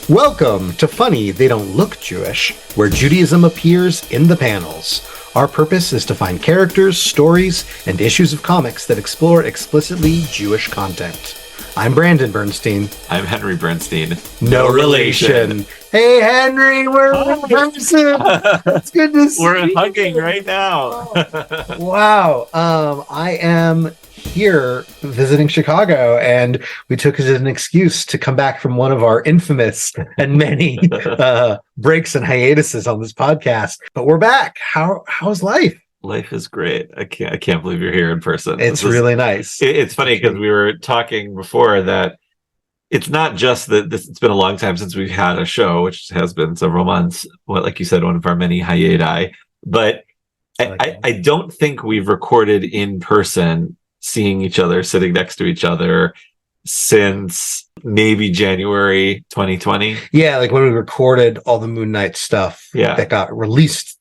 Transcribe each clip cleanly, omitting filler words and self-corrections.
Welcome to Funny They Don't Look Jewish, where Judaism appears in the panels. Our purpose is to find characters, stories, and issues of comics that explore explicitly Jewish content. I'm Brandon Bernstein. I'm Henry Bernstein. No relation. Hey, Henry, we're in person. It's good to see you. We're hugging right now. Wow. I am here visiting Chicago, and we took it as an excuse to come back from one of our infamous and many breaks and hiatuses on this podcast. But we're back. How's life? Life is great. I can't believe you're here in person. It's really nice. It's funny because we were talking before that it's not just that it's been a long time since we've had a show, which has been several months. Well, like you said, one of our many hiati. But I don't think we've recorded in person, seeing each other, sitting next to each other, since maybe January 2020. Yeah, like when we recorded all the Moon Knight stuff that got released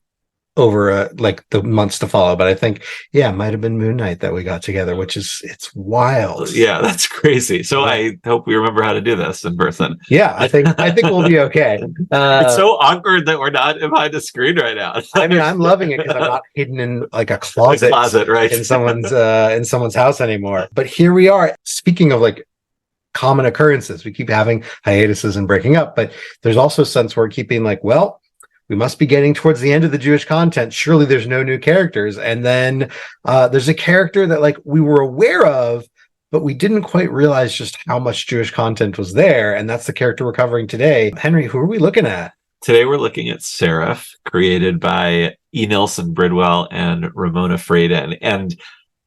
over like the months to follow. But I think, it might have been Moon Knight that we got together, which is, it's wild. Yeah, that's crazy. So I hope we remember how to do this in person. Yeah, I think we'll be okay. It's so awkward that we're not behind a screen right now. I mean, I'm loving it because I'm not hidden in like a closet right? in someone's house anymore. But here we are. Speaking of like common occurrences, we keep having hiatuses and breaking up, but there's also a sense we're keeping like, well, we must be getting towards the end of the Jewish content. Surely there's no new characters. And then there's a character that like we were aware of, but we didn't quite realize just how much Jewish content was there. And that's the character we're covering today. Henry, who are we looking at? Today we're looking at SERAPH, created by E. Nilsson Bridwell and Ramona Fradon. And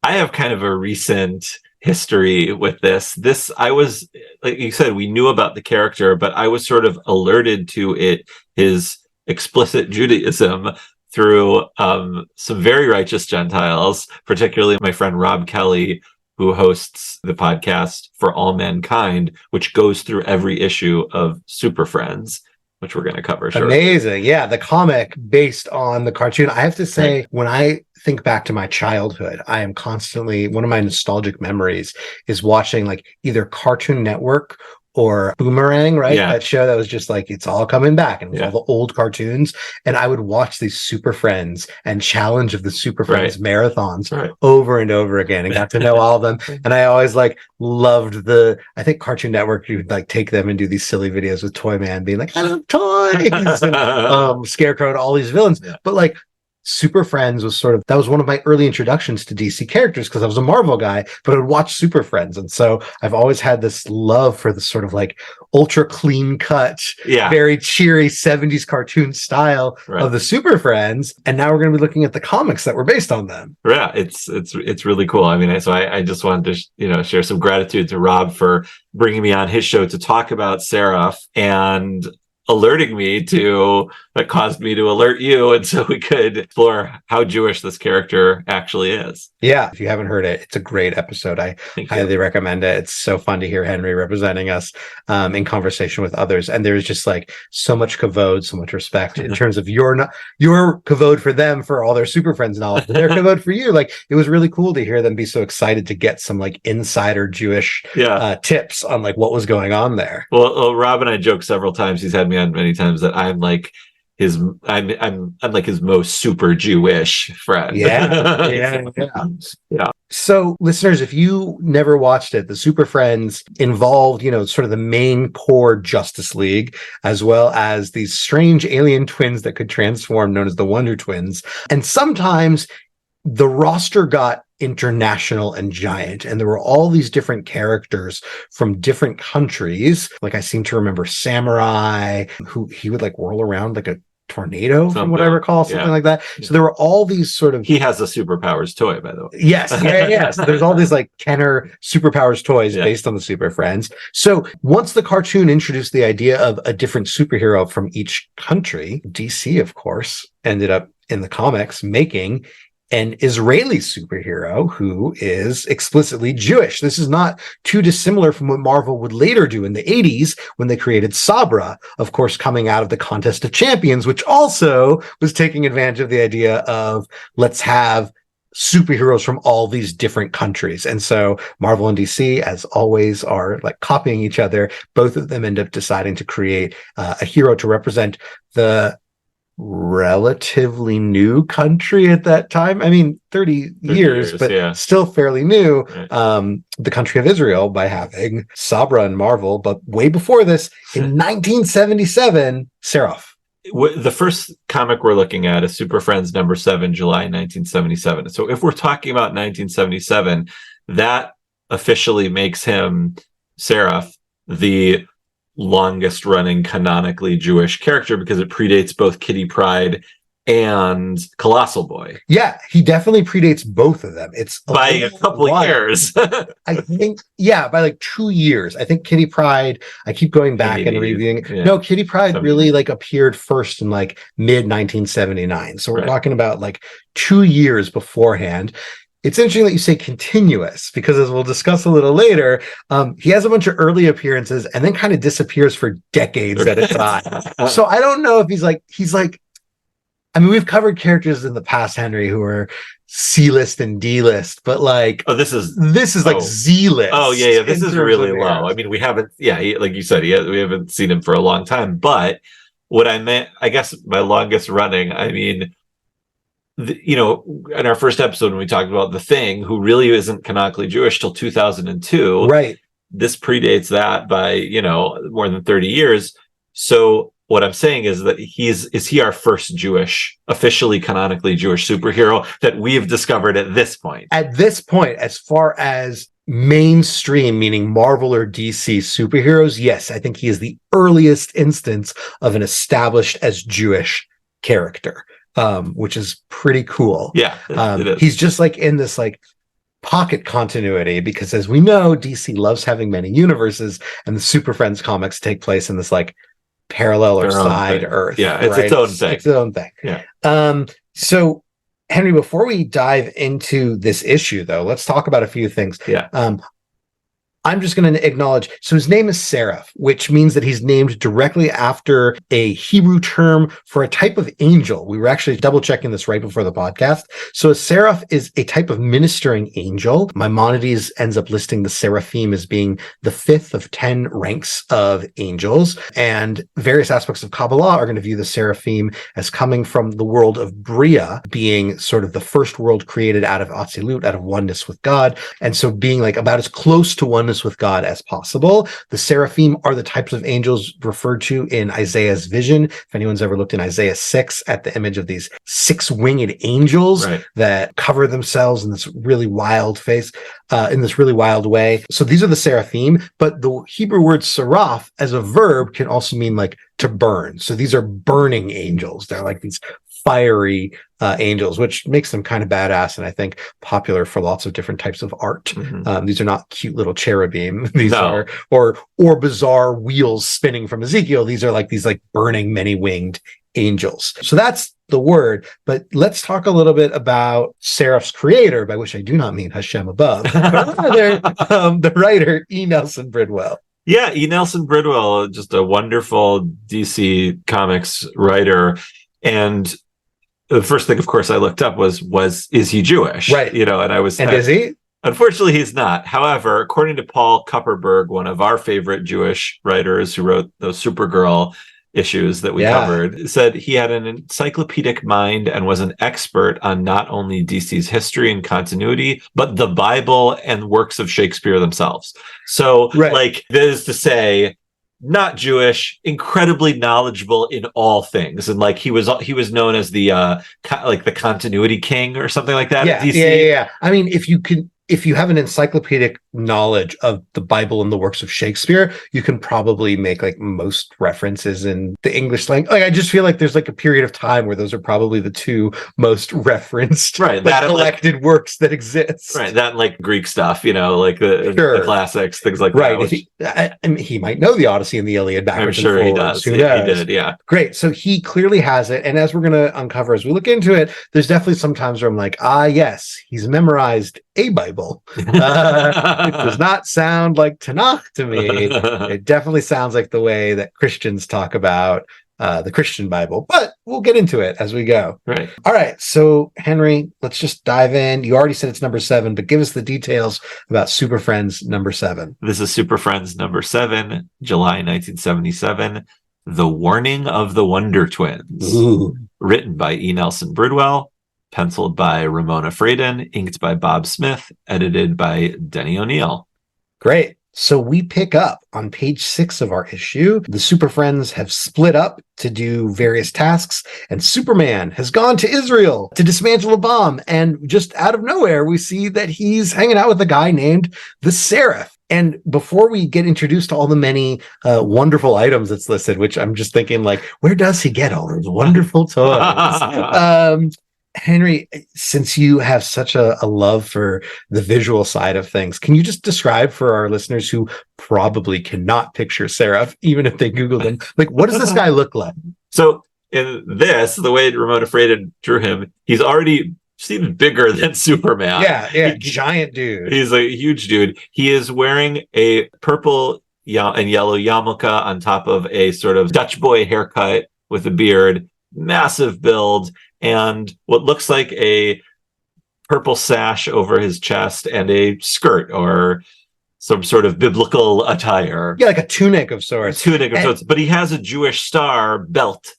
I have kind of a recent history with this. I was, like you said, we knew about the character, but I was sort of alerted to his explicit Judaism through some very righteous Gentiles, particularly my friend Rob Kelly, who hosts the podcast For All Mankind, which goes through every issue of Super Friends, which we're going to cover shortly. Amazing. Yeah, the comic based on the cartoon. I have to say, when I think back to my childhood, I am constantly, one of my nostalgic memories is watching like either Cartoon Network or Boomerang, right? Yeah. That show that was just like, it's all coming back, and it was all the old cartoons. And I would watch these Super Friends and Challenge of the Super Friends marathons over and over again, and got to know all of them. And I always like loved I think Cartoon Network, you would like take them and do these silly videos with Toy Man being like, I love toys, and Scarecrow and all these villains. Yeah. But like, Super Friends was that was one of my early introductions to DC characters because I was a Marvel guy, but I would watch Super Friends. And so I've always had this love for this sort of like ultra clean cut, very cheery 70s cartoon style of the Super Friends. And now we're going to be looking at the comics that were based on them. Yeah, it's really cool. I mean, I just wanted to, share some gratitude to Rob for bringing me on his show to talk about SERAPH and alerting me to that caused me to alert you, and so we could explore how Jewish this character actually is. Yeah, if you haven't heard it, it's a great episode. I highly recommend it. It's so fun to hear Henry representing us in conversation with others, and there's just like so much kavod, so much respect in terms of your kavod for them for all their Super Friends knowledge, their kavod for you. Like, it was really cool to hear them be so excited to get some like insider Jewish tips on like what was going on there. Well, Rob and I joked several times, he's had me on many times, that I'm like I'm like his most super Jewish friend. Yeah. So listeners, if you never watched it, the Super Friends involved, sort of the main core Justice League, as well as these strange alien twins that could transform, known as the Wonder Twins. And sometimes the roster got international and giant, and there were all these different characters from different countries. Like, I seem to remember Samurai, who he would like whirl around like a tornado, from what I recall, something like that. So there were all these sort of... He has a superpowers toy, by the way. Yes. So there's all these like Kenner superpowers toys based on the Super Friends. So once the cartoon introduced the idea of a different superhero from each country, DC, of course, ended up in the comics making an Israeli superhero who is explicitly Jewish. This is not too dissimilar from what Marvel would later do in the 80s when they created Sabra, of course, coming out of the Contest of Champions, which also was taking advantage of the idea of, let's have superheroes from all these different countries. And so Marvel and DC, as always, are like copying each other. Both of them end up deciding to create a hero to represent the relatively new country at that time. I mean, 30 years, but still fairly new. Right. The country of Israel, by having Sabra and Marvel. But way before this, in 1977, Seraph. The first comic we're looking at is Super Friends number 7, July 1977. So if we're talking about 1977, that officially makes him, Seraph, the longest running canonically Jewish character, because it predates both Kitty Pryde and Colossal Boy. Yeah, he definitely predates both of them. It's by a couple of years. I think, by like 2 years. I think Kitty Pryde, I keep going back and reviewing. Yeah. No, Kitty Pryde really like appeared first in like mid 1979. So we're talking about like 2 years beforehand. It's interesting that you say continuous, because as we'll discuss a little later, he has a bunch of early appearances and then kind of disappears for decades at a time. So I don't know if he's like, I mean, we've covered characters in the past, Henry, who are C-list and D-list, but like, this is like Z-list. Oh yeah, this is really low. I mean, we haven't, like you said, we haven't seen him for a long time. But what I meant, I guess, my longest running, I mean, in our first episode when we talked about The Thing, who really isn't canonically Jewish till 2002, right? This predates that by more than 30 years. So what I'm saying is that is he our first officially canonically Jewish superhero that we've discovered at this point? At this point, as far as mainstream, meaning Marvel or DC superheroes, yes, I think he is the earliest instance of an established as Jewish character, which is pretty cool. Yeah, it is. He's just like in this like pocket continuity, because as we know, DC loves having many universes, and the Super Friends comics take place in this like parallel or side Earth. Yeah, it's its own thing. It's its own thing. Yeah. So Henry, before we dive into this issue, though, let's talk about a few things. Yeah. I'm just going to acknowledge, so his name is Seraph, which means that he's named directly after a Hebrew term for a type of angel. We were actually double checking this right before the podcast. So a seraph is a type of ministering angel. Maimonides ends up listing the seraphim as being the 5th of 10 ranks of angels. And various aspects of Kabbalah are going to view the seraphim as coming from the world of Bria, being sort of the first world created out of Atzilut, out of oneness with God. And so being like about as close to oneness with God as possible. The seraphim are the types of angels referred to in Isaiah's vision. If anyone's ever looked in Isaiah 6 at the image of these 6-winged angels that cover themselves in this really wild in this really wild way. So these are the seraphim, but the Hebrew word seraph as a verb can also mean like to burn. So these are burning angels. They're like these fiery angels, which makes them kind of badass, and I think popular for lots of different types of art. Mm-hmm. These are not cute little cherubim. These are or bizarre wheels spinning from Ezekiel. These are like these like burning many-winged angels. So that's the word. But let's talk a little bit about Seraph's creator, by which I do not mean Hashem above, but rather the writer E. Nelson Bridwell. Yeah, E. Nelson Bridwell, just a wonderful DC Comics writer. And the first thing, of course, I looked up was is he Jewish? Right. And I was... And is he? Unfortunately, he's not. However, according to Paul Kupperberg, one of our favorite Jewish writers who wrote those Supergirl issues that we covered, said he had an encyclopedic mind and was an expert on not only DC's history and continuity, but the Bible and works of Shakespeare themselves. So, like, that is to say, not Jewish, incredibly knowledgeable in all things, and like he was known as the the continuity king or something like that. Yeah. I mean, if you have an encyclopedic knowledge of the Bible and the works of Shakespeare, you can probably make like most references in the English language. Like, I just feel like there's like a period of time where those are probably the two most referenced collected works that exist. Right. That and like Greek stuff, like the classics, things like that. I mean, he might know the Odyssey and the Iliad backwards and forwards. He does. Who knows? He did, yeah. Great. So he clearly has it. And as we're going to uncover as we look into it, there's definitely some times where I'm like, yes, he's memorized a Bible. It does not sound like Tanakh to me. It definitely sounds like the way that Christians talk about the Christian Bible, but we'll get into it as we go. Right. All right. So, Henry, let's just dive in. You already said it's number 7, but give us the details about Super Friends number 7. This is Super Friends number 7, July 1977. The Warning of the Wonder Twins. Ooh. Written by E. Nelson Bridwell, penciled by Ramona Fradon, inked by Bob Smith, edited by Denny O'Neil. Great. So we pick up on page 6 of our issue. The Super Friends have split up to do various tasks, and Superman has gone to Israel to dismantle a bomb. And just out of nowhere, we see that he's hanging out with a guy named the Seraph. And before we get introduced to all the many wonderful items that's listed, which I'm just thinking, like, where does he get all those wonderful toys? Henry, since you have such a love for the visual side of things, can you just describe for our listeners who probably cannot picture Seraph, even if they Googled him, like, what does this guy look like? So in this, the way Ramona Fradon drew him, he's already seems bigger than Superman. Yeah, giant dude. He's a huge dude. He is wearing a purple and yellow yarmulke on top of a sort of Dutch boy haircut with a beard, massive build, and what looks like a purple sash over his chest and a skirt or some sort of biblical attire. Yeah, like a tunic of sorts. But he has a Jewish star belt,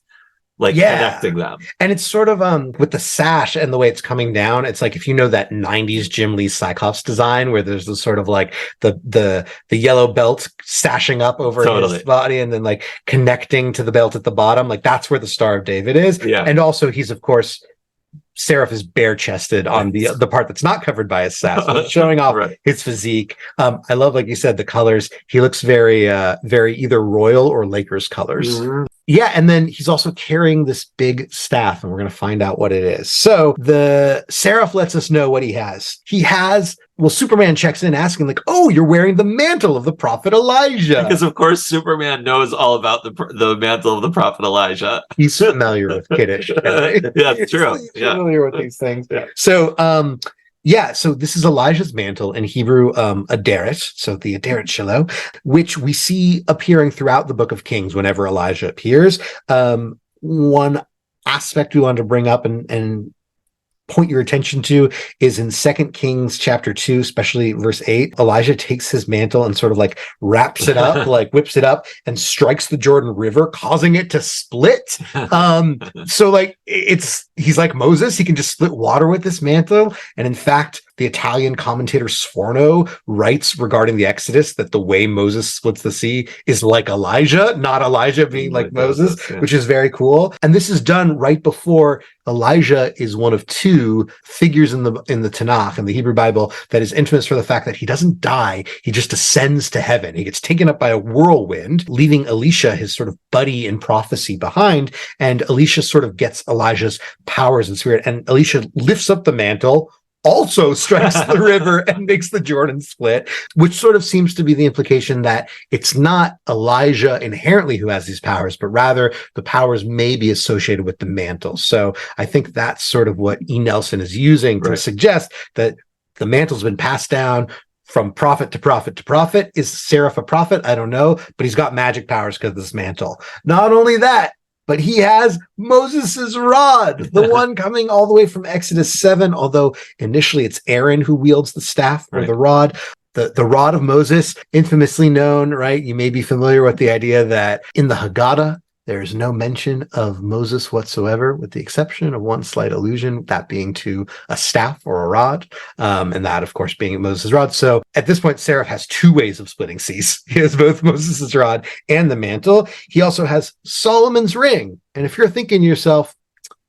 connecting them. And it's sort of with the sash and the way it's coming down, it's like, if you know that 90s Jim Lee Cyclops design where there's the sort of like the yellow belt sashing up over his body and then like connecting to the belt at the bottom, like that's where the Star of David is. Yeah. And also he's, of course, Seraph is bare-chested on the part that's not covered by his sash, so showing off his physique. I love, like you said, the colors. He looks very either royal or Lakers colors. Mm-hmm. Yeah, and then he's also carrying this big staff, and we're going to find out what it is. So the Seraph lets us know what he has. Superman checks in asking, like, oh, you're wearing the mantle of the prophet Elijah. Because, of course, Superman knows all about the mantle of the prophet Elijah. He's familiar with Kiddush. That's true. He's familiar with these things. Yeah. So, so this is Elijah's mantle, in Hebrew, Aderet, so the Aderet Shiloh, which we see appearing throughout the book of Kings whenever Elijah appears. One aspect we wanted to bring up and point your attention to is in 2 Kings chapter 2, especially verse 8. Elijah takes his mantle and sort of like wraps it up, like whips it up and strikes the Jordan River, causing it to split. So like he's like Moses, he can just split water with this mantle. And in fact, the Italian commentator Sforno writes regarding the Exodus that the way Moses splits the sea is like Elijah, not Elijah being like Moses, which is very cool. And this is done right before Elijah is one of 2 figures in the Tanakh, in the Hebrew Bible, that is infamous for the fact that he doesn't die. He just ascends to heaven. He gets taken up by a whirlwind, leaving Elisha, his sort of buddy in prophecy, behind. And Elisha sort of gets Elijah's powers and spirit. And Elisha lifts up the mantle, also strikes the river and makes the Jordan split, which sort of seems to be the implication that it's not Elijah inherently who has these powers, but rather the powers may be associated with the mantle. So I think that's sort of what E. Nelson is using to suggest that the mantle's been passed down from prophet to prophet to prophet. Is Seraph a prophet? I don't know, but he's got magic powers because of this mantle. Not only that, but he has Moses's rod, the one coming all the way from Exodus 7, although initially it's Aaron who wields the staff or the rod. The rod of Moses, infamously known, right? You may be familiar with the idea that in the Haggadah, there is no mention of Moses whatsoever, with the exception of one slight allusion, that being to a staff or a rod, and that, of course, being Moses' rod. So at this point, Seraph has 2 ways of splitting seas. He has both Moses' rod and the mantle. He also has Solomon's ring. And if you're thinking to yourself,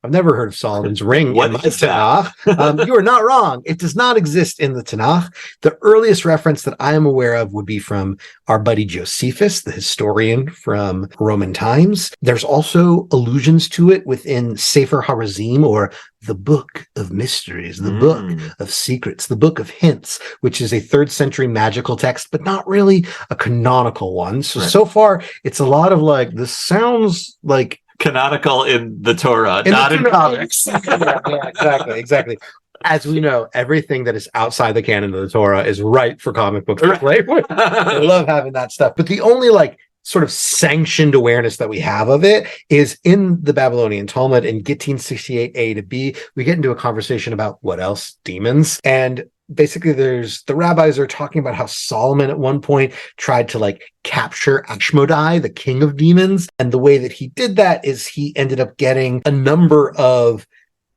I've never heard of Solomon's ring in the Tanakh. You are not wrong. It does not exist in the Tanakh. The earliest reference that I am aware of would be from our buddy Josephus, the historian from Roman times. There's also allusions to it within Sefer HaRazim, or the Book of Mysteries, the Book of Secrets, the Book of Hints, which is a 3rd century magical text, but not really a canonical one. So far, it's a lot of like, this sounds like canonical in the Torah, not in comics. Exactly. As we know, everything that is outside the canon of the Torah is right for comic books to play with. I love having that stuff. But the only like sort of sanctioned awareness that we have of it is in the Babylonian Talmud in Gittin 68a to b. We get into a conversation about what else? Demons. And basically the rabbis are talking about how Solomon at one point tried to like capture Ashmodai, the king of demons. And the way that he did that is he ended up getting a number of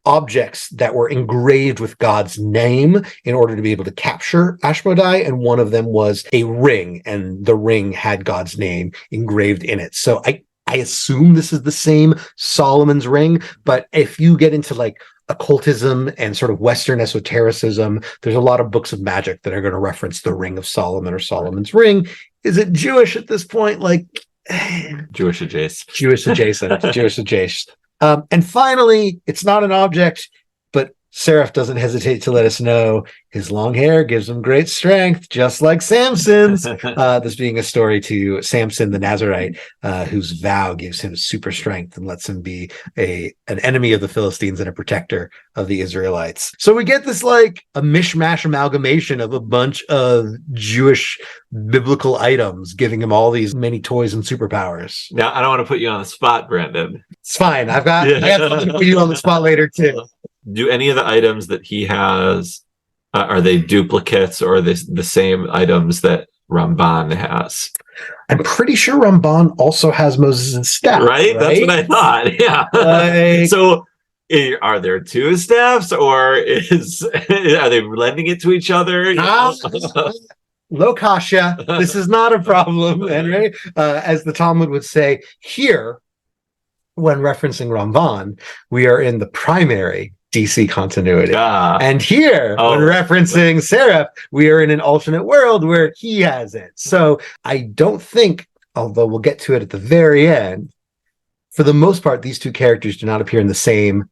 objects that were engraved with God's name in order to be able to capture Ashmodai, and one of them was a ring, and the ring had God's name engraved in it. So I assume this is the same Solomon's ring, but if you get into like occultism and sort of Western esotericism, there's a lot of books of magic that are going to reference the Ring of Solomon or Solomon's ring. Is it Jewish at this point? Like Jewish adjacent. Jewish adjacent. And finally, it's not an object, but Seraph doesn't hesitate to let us know his long hair gives him great strength, just like Samson's. This being a story to Samson the Nazarite, whose vow gives him super strength and lets him be an enemy of the Philistines and a protector of the Israelites. So we get this like a mishmash amalgamation of a bunch of Jewish biblical items, giving him all these many toys and superpowers. Now, I don't want to put you on the spot, Brandon. It's fine. I have something to put you on the spot later too. Do any of the items that he has, are they duplicates, or are they the same items that Ramban has? I'm pretty sure Ramban also has Moses' staff. Right? That's what I thought. Yeah. So are there two staffs, or are they lending it to each other? Lokasha, this is not a problem, Henry. As the Talmud would say, here, when referencing Ramban, we are in the primary DC continuity. And here, when referencing Seraph, we are in an alternate world where he has it. So I don't think, although we'll get to it at the very end, for the most part, these two characters do not appear in the same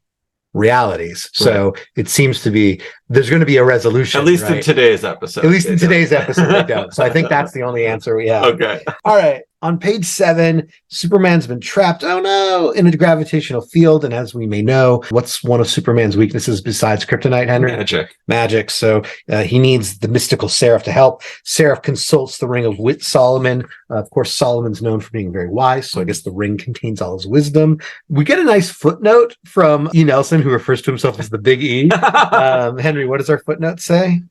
realities. So it seems to be, there's going to be a resolution. At least in today's episode. At least in today's episode, they don't. So I think that's the only answer we have. Okay. All right. On page 7, Superman's been trapped, oh no, in a gravitational field. And as we may know, what's one of Superman's weaknesses besides kryptonite, Henry? Magic. So he needs the mystical Seraph to help. Seraph consults the Ring of Wit Solomon. Of course, Solomon's known for being very wise, so I guess the ring contains all his wisdom. We get a nice footnote from E. Nelson, who refers to himself as the Big E. Henry, what does our footnote say?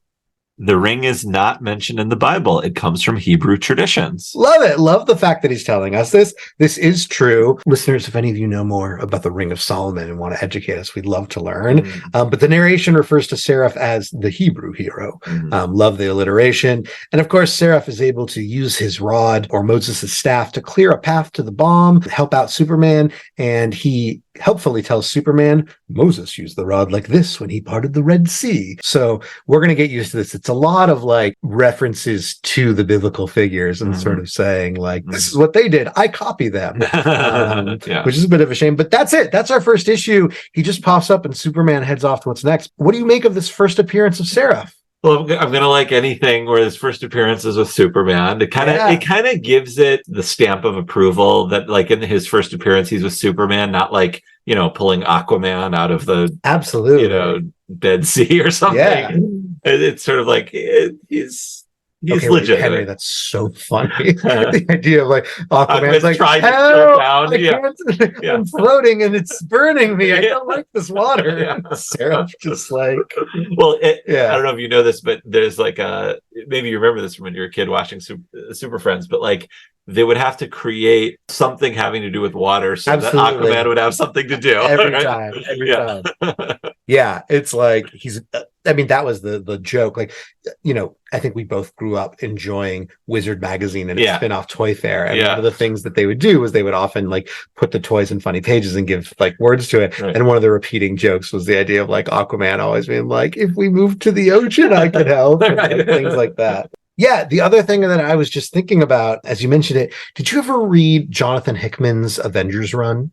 The ring is not mentioned in the Bible. It comes from Hebrew traditions. Love it. Love the fact that he's telling us this. This is true. Listeners, if any of you know more about the Ring of Solomon and want to educate us, we'd love to learn. But the narration refers to Seraph as the Hebrew hero. Love the alliteration. And of course, Seraph is able to use his rod or Moses' staff to clear a path to the bomb, help out Superman, and he helpfully tells Superman, Moses used the rod like this when he parted the Red Sea. So we're going to get used to this. It's a lot of like references to the biblical figures and sort of saying like, this is what they did. I copy them, which is a bit of a shame, but that's it. That's our first issue. He just pops up and Superman heads off to what's next. What do you make of this first appearance of Seraph? Well, I'm gonna like anything where his first appearance is with Superman. It kind of gives it the stamp of approval that, like, in his first appearance, he's with Superman, not like, pulling Aquaman out of the Dead Sea or something. Yeah. It's sort of like he's legitimate. Henry, that's so funny. The idea of like Aquaman's like, trying to go down. I'm floating and it's burning me. I don't like this water. Seraph just like, well, I don't know if you know this, but there's like maybe you remember this from when you were a kid watching Super Friends, but like they would have to create something having to do with water so that Aquaman would have something to do every time. Yeah, it's like that was the joke. Like, I think we both grew up enjoying Wizard magazine and its spin-off Toy Fair. And one of the things that they would do was they would often like put the toys in funny pages and give like words to it. Right. And one of the repeating jokes was the idea of like Aquaman always being like, if we moved to the ocean, I could help. Things like that. Yeah, the other thing that I was just thinking about, as you mentioned it, did you ever read Jonathan Hickman's Avengers run?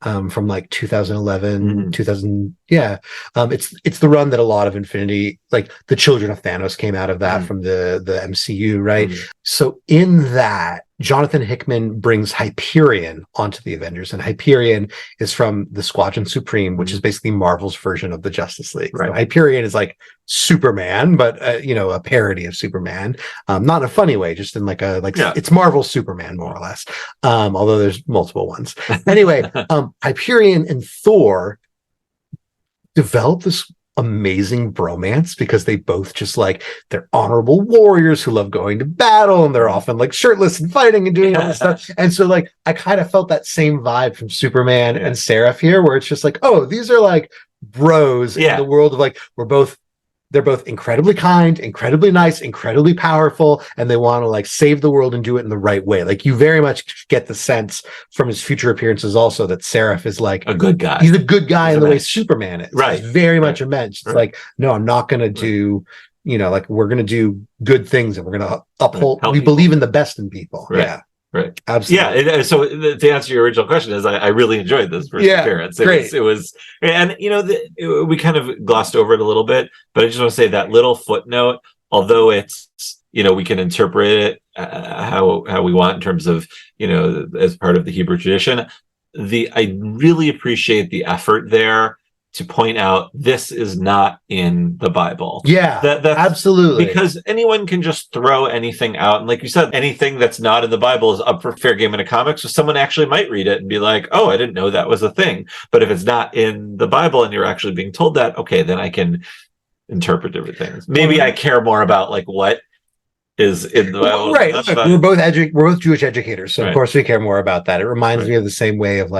From like 2011, 2000. Yeah. It's the run that a lot of Infinity, like the Children of Thanos came out of that from the MCU, right? So in that, Jonathan Hickman brings Hyperion onto the Avengers, and Hyperion is from the Squadron Supreme, which is basically Marvel's version of the Justice League. Right. So Hyperion is like Superman, but a parody of Superman, not in a funny way, just in it's Marvel's Superman more or less. Although there's multiple ones. Anyway, Hyperion and Thor develop this amazing bromance because they both just they're honorable warriors who love going to battle, and they're often shirtless and fighting and doing all this stuff. And so I kind of felt that same vibe from Superman and Seraph here, where it's just oh, these are bros in the world of they're both incredibly kind, incredibly nice, incredibly powerful, and they want to save the world and do it in the right way. You very much get the sense from his future appearances also that Seraph is a good guy. He's a good guy in the way Superman is. Right. He's very much a mensch. It's no, I'm not going to do, we're going to do good things, and we're going to uphold. We believe in the best in people. Right. Yeah. Right. Absolutely. Yeah. So to answer your original question is I really enjoyed this first appearance. Great. It was, and we kind of glossed over it a little bit, but I just want to say that little footnote, although it's, we can interpret it how we want in terms of, as part of the Hebrew tradition, I really appreciate the effort there to point out this is not in the Bible. Yeah, that's absolutely. Because anyone can just throw anything out. And like you said, anything that's not in the Bible is up for fair game in a comic. So someone actually might read it and be like, oh, I didn't know that was a thing. But if it's not in the Bible and you're actually being told that, okay, then I can interpret different things. Maybe I care more about what is in the Bible. Right. We're both Jewish educators. So of course we care more about that. It reminds me of the same way of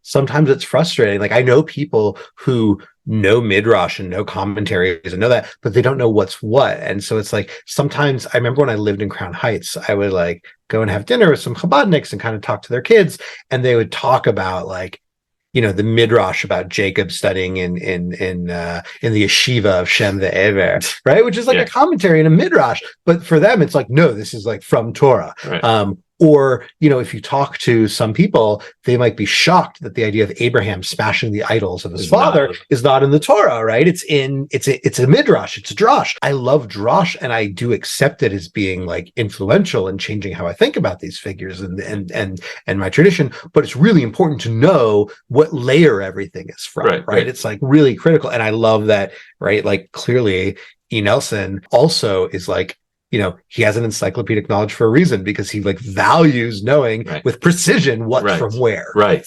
sometimes it's frustrating. I know people who know Midrash and know commentaries and know that, but they don't know what's what. And so it's sometimes I remember when I lived in Crown Heights, I would go and have dinner with some Chabadniks and kind of talk to their kids, and they would talk about the Midrash about Jacob studying in the yeshiva of Shem the Ever, right? Which is a commentary in a Midrash, but for them it's no, this is from Torah. Right. Or, if you talk to some people, they might be shocked that the idea of Abraham smashing the idols of his father is not in the Torah, right? It's a midrash, it's a drash. I love drash, and I do accept it as being influential in changing how I think about these figures and my tradition. But it's really important to know what layer everything is from, right? It's really critical. And I love that, right? Clearly E. Nelson also is he has an encyclopedic knowledge for a reason, because he values knowing with precision what from where. Right.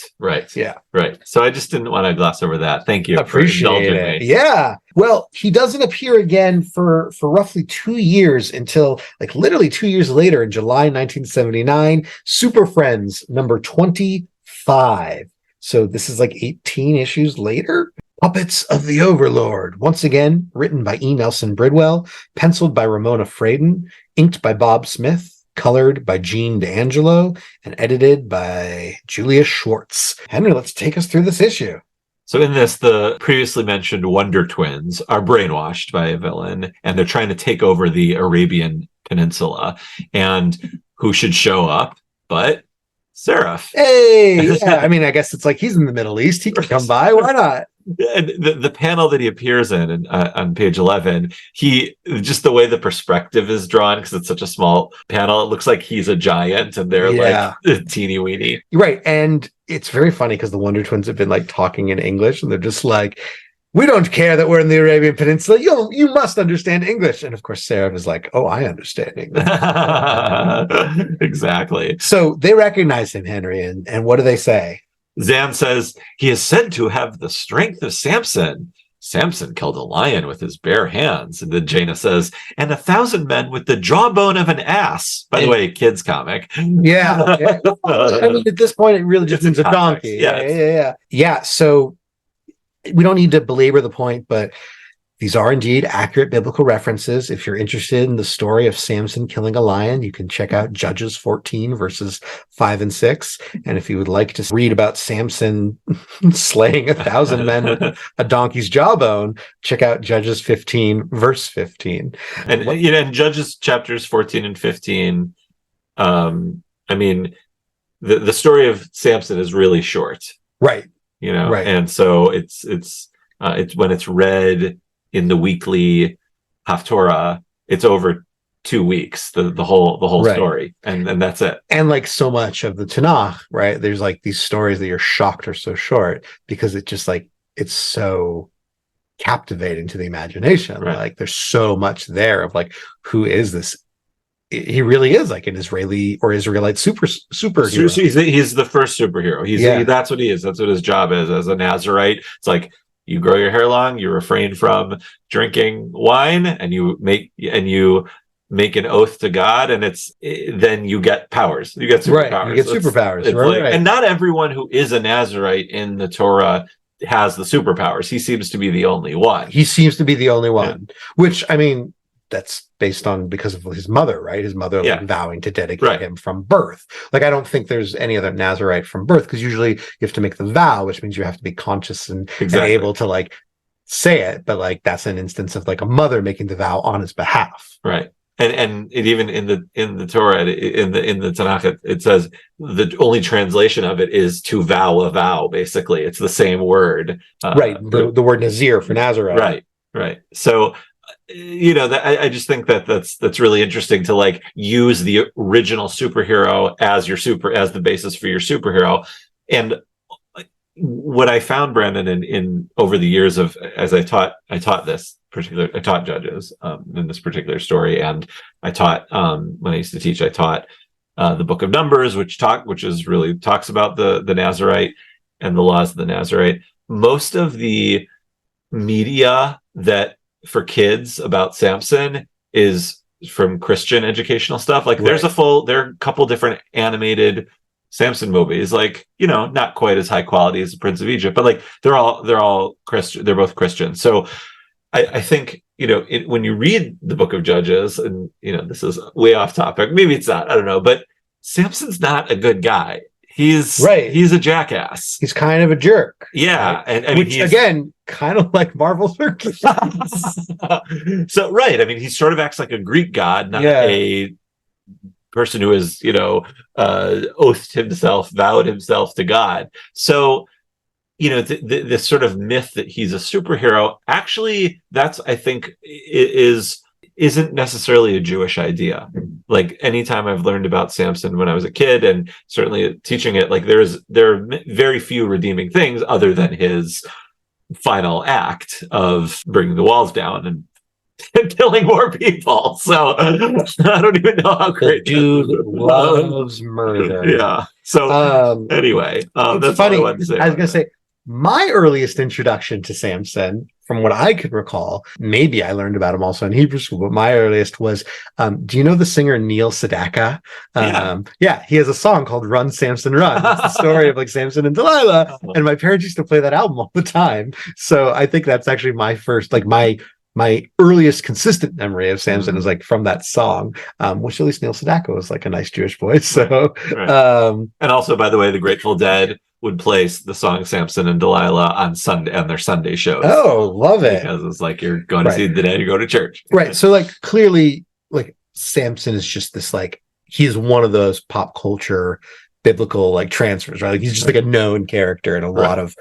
Yeah. Right. So I just didn't want to gloss over that. Thank you. Appreciate it. Yeah. Well, he doesn't appear again for roughly 2 years until literally 2 years later in July 1979, Super Friends number 25. So this is 18 issues later. Puppets of the Overlord, once again written by E. Nelson Bridwell, penciled by Ramona Fradon, inked by Bob Smith, colored by Gene D'Angelo, and edited by Julius Schwartz. Henry, let's take us through this issue. So in this, the previously mentioned Wonder Twins are brainwashed by a villain, and they're trying to take over the Arabian Peninsula. And who should show up but Seraph? Hey! Yeah, I mean, I guess it's he's in the Middle East. He can come by. Why not? And the panel that he appears in on page 11, just the way the perspective is drawn, because it's such a small panel, it looks like he's a giant and they're teeny weeny. Right. And it's very funny because the Wonder Twins have been talking in English, and they're just we don't care that we're in the Arabian Peninsula. You must understand English. And of course, Seraph is oh, I understand English. Exactly. So they recognize him, Henry. And what do they say? Zan says, he is said to have the strength of Samson. Samson killed a lion with his bare hands. And then Jaina says, and 1,000 men with the jawbone of an ass. By the way, kids comic. Yeah. I mean, at this point, it really just means a donkey. Yeah. So we don't need to belabor the point, but these are indeed accurate biblical references. If you're interested in the story of Samson killing a lion, you can check out Judges 14 verses 5 and 6. And if you would like to read about Samson slaying 1,000 men with a donkey's jawbone, check out Judges 15 verse 15. And in Judges chapters 14 and 15, I mean, the story of Samson is really short, right? And so it's when it's read in the weekly Haftorah, it's over 2 weeks, the whole Right. story, and that's it. And like so much of the Tanakh, right? There's like these stories that you're shocked are so short because it just like it's so captivating to the imagination. Right. Like there's so much there of like, who is this? He really is like an Israeli or Israelite superhero. He's the first superhero. That's what he is. That's what his job is as a Nazarite. It's like, you grow your hair long, you refrain from drinking wine, and you make an oath to God, and then you get powers. You get superpowers. Right. You get superpowers. Right. And not everyone who is a Nazarite in the Torah has the superpowers. He seems to be the only one. Yeah. Which, I mean, that's based on because of his mother, right? His mother like vowing to dedicate him from birth. Like, I don't think there's any other Nazarite from birth, because usually you have to make the vow, which means you have to be conscious and able to like say it. But like, that's an instance of like a mother making the vow on his behalf. Right. And it even in the Torah, in the Tanakh, it says the only translation of it is to vow a vow. Basically, it's the same word. Right. The word Nazir for Nazarite. Right. Right. So, I just think that's really interesting to like use the original superhero as as the basis for your superhero. And what I found, Brandon, in over the years of as I taught judges in this particular story, and I taught when I used to teach, I taught the Book of Numbers, which really talks about the Nazarite and the laws of the Nazarite. Most of the media that for kids about Samson is from Christian educational stuff. Like there are a couple different animated Samson movies, like, not quite as high quality as the Prince of Egypt, but like they're all Christian. They're both Christian. So I think, when you read the Book of Judges, and, this is way off topic, maybe it's not, I don't know, but Samson's not a good guy. He's a jackass. He's kind of a jerk. Yeah. Right? And I mean, again, kind of like Marvel's Hercules. So, right. I mean, he sort of acts like a Greek god, not a person who has, vowed himself to God. So, this sort of myth that he's a superhero, actually, I think isn't necessarily a Jewish idea. Like, anytime I've learned about Samson when I was a kid, and certainly teaching it, like there are very few redeeming things other than his final act of bringing the walls down and killing more people. So I don't even know how great the dude loves murder. Yeah. So anyway, that's funny. All I was going to say. My earliest introduction to Samson, from what I could recall, maybe I learned about him also in Hebrew school, but my earliest was, do you know the singer Neil Sedaka? He has a song called Run, Samson, Run. It's the story of like Samson and Delilah. And my parents used to play that album all the time. So I think that's actually my first, like my earliest consistent memory of Samson is like from that song, which at least Neil Sedaka was like a nice Jewish boy. So, and also, by the way, the Grateful Dead would play the song Samson and Delilah on their Sunday shows. Oh, love it. Because it's like, you're going to see the dead, you go to church. Right. So like, clearly, like Samson is just this, like, he's one of those pop culture biblical like transfers, right? Like he's just like a known character in a lot of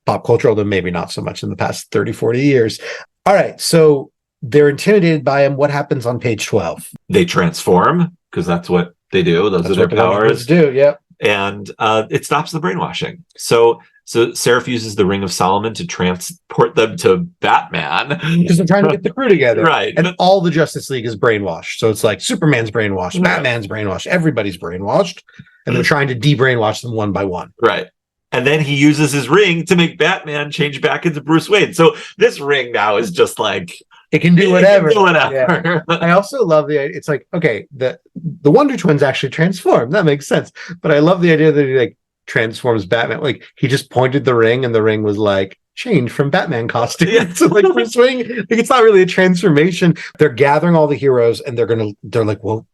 pop culture, although maybe not so much in the past 30, 40 years. All right. So they're intimidated by him. What happens on page 12? They transform, because that's what they do. Those are their powers. Do, yeah. And it stops the brainwashing. So Seraph uses the Ring of Solomon to transport them to Batman. Because they're trying to get the crew together. Right. And all the Justice League is brainwashed. So it's like Superman's brainwashed, Batman's brainwashed, everybody's brainwashed. And they're trying to de-brainwash them one by one. Right. And then he uses his ring to make Batman change back into Bruce Wayne. So this ring now is just like... It can do whatever. Yeah. I also love the idea. It's like, okay, the Wonder Twins actually transform. That makes sense. But I love the idea that he like transforms Batman. Like he just pointed the ring and the ring was like changed from Batman costume. Yeah. So like Bruce Wayne, like it's not really a transformation. They're gathering all the heroes and they're like, well,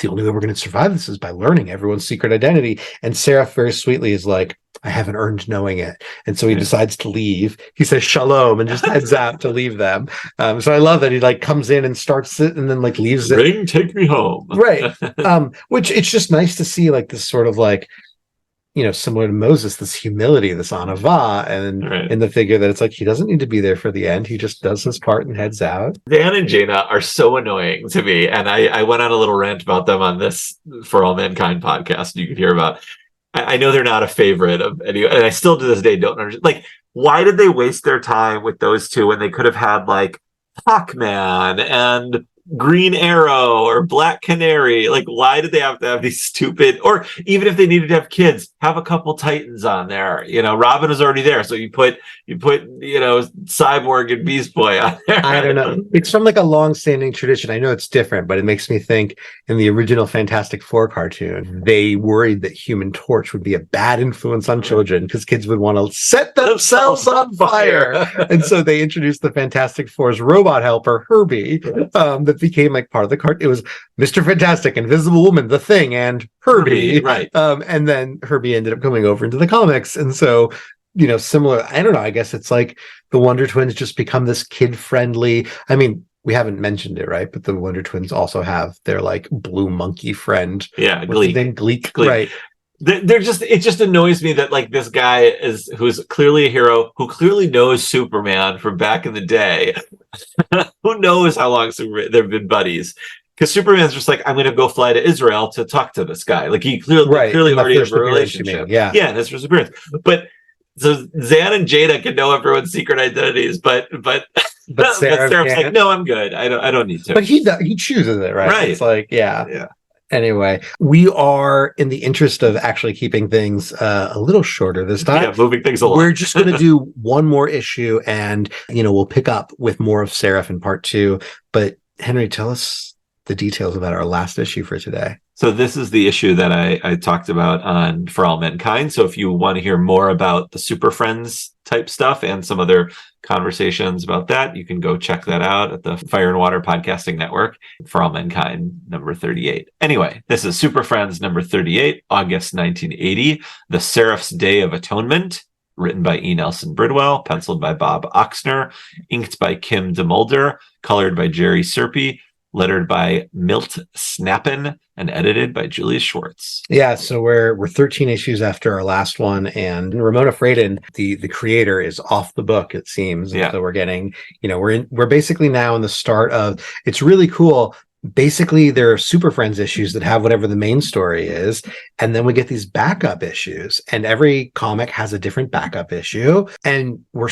the only way we're going to survive this is by learning everyone's secret identity. And Seraph very sweetly is like, I haven't earned knowing it. And so he decides to leave. He says shalom and just heads out to leave them. So I love that he like comes in and starts it and then like leaves it. Ring, take me home. Right. Which it's just nice to see like this sort of like similar to Moses, this humility, this anava, and in the figure that it's like he doesn't need to be there for the end. He just does his part and heads out. Dan and Jaina are so annoying to me, and I went on a little rant about them on this For All Mankind podcast you can hear about. I know they're not a favorite of any, and I still to this day don't understand. Like, why did they waste their time with those two when they could have had like Hawkman and Green Arrow or Black Canary? Like, why did they have to have these stupid, or even if they needed to have kids, have a couple Titans on there? Robin was already there, so you put Cyborg and Beast Boy on there. I don't know. It's from like a long-standing tradition. I know it's different, but it makes me think in the original Fantastic Four cartoon, they worried that Human Torch would be a bad influence on children because kids would want to set themselves on fire. And so they introduced the Fantastic Four's robot helper, Herbie, that became like part of the cartoon. It was Mr. Fantastic, Invisible Woman, The Thing, and Herbie. Right. And then Herbie ended up coming over into the comics. And so, similar, I don't know, I guess it's like the Wonder Twins just become this kid-friendly. I mean, we haven't mentioned it, right? But the Wonder Twins also have their like blue monkey friend. Yeah, Gleek. Right. It just annoys me that like this guy who's clearly a hero, who clearly knows Superman from back in the day. Who knows how long they've been buddies? Because Superman's just like, I'm going to go fly to Israel to talk to this guy. Like he clearly already has a relationship. Yeah, that's first appearance. But so Zan and Jada can know everyone's secret identities, but Seraph's like, no, I'm good. I don't need to. But he chooses it, right? Right. It's like, yeah. Anyway, we are in the interest of actually keeping things a little shorter this time. Yeah, moving things along. We're just going to do one more issue, and we'll pick up with more of Seraph in part 2. But Henry, tell us the details about our last issue for today. So this is the issue that I talked about on For All Mankind. So if you want to hear more about the Super Friends type stuff and some other conversations about that, you can go check that out at the Fire and Water Podcasting Network, For All Mankind number 38. Anyway, this is Super Friends number 38, August 1980, The Seraph's Day of Atonement, written by E. Nelson Bridwell, penciled by Bob Oxner, inked by Kim DeMulder, colored by Jerry Serpe, lettered by Milt Snappin, and edited by Julius Schwartz. Yeah, so we're 13 issues after our last one, and Ramona Fradon, the creator, is off the book, it seems. Yeah. So we're getting, we're basically now in the start of, it's really cool. Basically, there are Super Friends issues that have whatever the main story is, and then we get these backup issues, and every comic has a different backup issue. And we're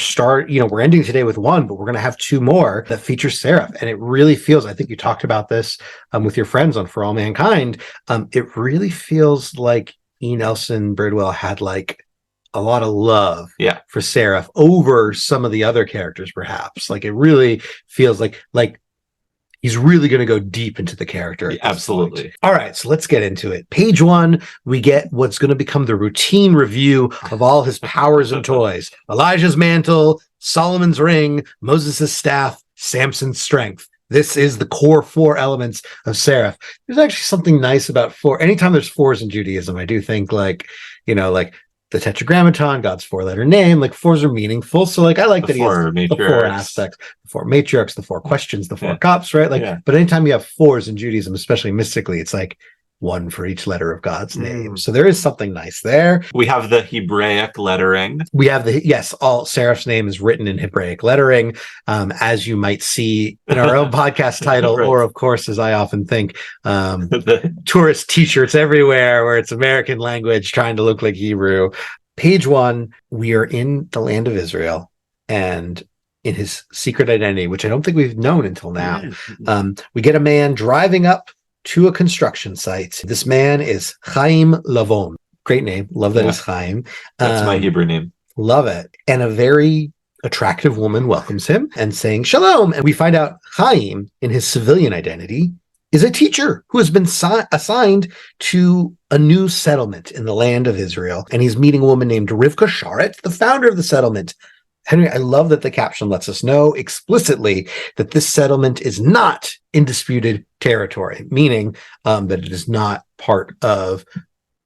ending today with one, but we're going to have 2 more that feature Seraph. And it really feels, I think you talked about this with your friends on For All Mankind. It really feels like E. Nelson Bridwell had like a lot of love for Seraph over some of the other characters, perhaps. Like it really feels like he's really going to go deep into the character. Absolutely. Point. All right, so let's get into it. Page 1, we get what's going to become the routine review of all his powers and toys. Elijah's mantle, Solomon's ring, Moses' staff, Samson's strength. This is the core 4 elements of Seraph. There's actually something nice about 4. Anytime there's 4s in Judaism, I do think like the Tetragrammaton, God's 4-letter name, like 4s are meaningful. So like I like that he has the 4 aspects, the 4 matriarchs, the 4 questions, the 4 cups, right? Like, but anytime you have 4s in Judaism, especially mystically, it's like 1 for each letter of God's name. So there is something nice there. We have the Hebraic lettering. We have all Seraph's name is written in Hebraic lettering, as you might see in our own podcast title, right. Or of course, as I often think, the tourist t-shirts everywhere where it's American language trying to look like Hebrew. Page 1, we are in the land of Israel and in his secret identity, which I don't think we've known until now. We get a man driving up to a construction site. This man is Chaim Lavon. Great name. Love that it's Chaim. That's my Hebrew name. Love it. And a very attractive woman welcomes him and saying shalom. And we find out Chaim, in his civilian identity, is a teacher who has been assigned to a new settlement in the land of Israel. And he's meeting a woman named Rivka Sharet, the founder of the settlement. Henry, I love that the caption lets us know explicitly that this settlement is not in disputed territory, meaning that it is not part of